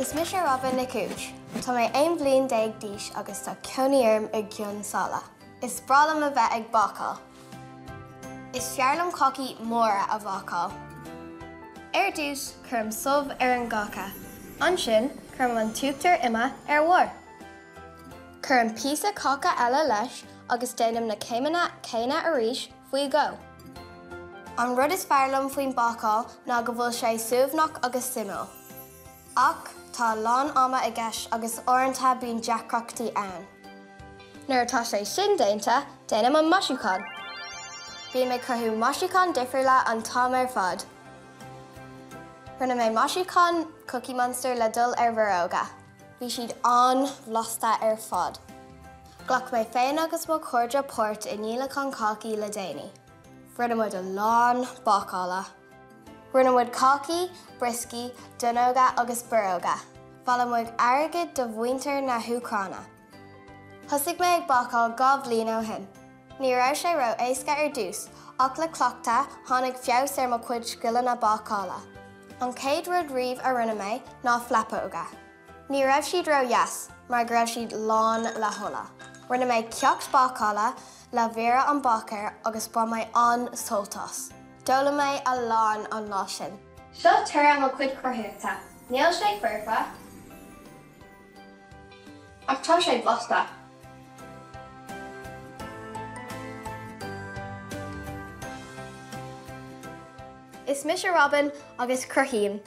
Is mis Robin na cúis. Tá mé aon bblion déag díos agus tá Cruinniú ag gion sala. Is bralam a bheith ag bacáil. Is fearlam coci móra a bhacáil. Dús chum sub an gacha. Ansin chum an túptar ima mhór. Chur an písa caca eile leis agus déanam na céimena céine arís faoi go. An rud is fearlam faoin bacáil ná go bhfuil sé suamhnach agus simú. Ach tá lán ama I gceist agus orintha bíonn deacrachtaí ann. Nuair atá sé sin déanta, déanam an maisiúcán. Bhí mé chuthú maisiúcán difriúla an tám ar fad. Rinne mé maisiúcán Cookie Monster le dul ar bhróga. Bhí siad an bhlasta ar fad. Ghlach mé féin agus mo cuairde port I nílachán caci le déanaí. Rinne muid a lán bacála. Rinne muid caci, briscí, donóga agus buróga. Fala muid airgid do bhaintear na húcrána. Thosig mé ag bacáil gá bblion ó hin. Ní raibh sé ro éasca ar dús, ach le clochta tháinig feabhas ar mo cuid scileanna na bacála. An céad rud riamh a rinne mé ná flapóga. Ní raibh siad ro yes, mar go raibh siad lán le thola. Rinne mé ceacht bacála le bhéire an bachar agus ba mé an soltas. Dóla mé a lán an lá sin. Seo tura mo cuid cruthaíochta. Níl sé fuirfa. Ach tá sé bhlasta. Is mis Robin agus Cruthaím.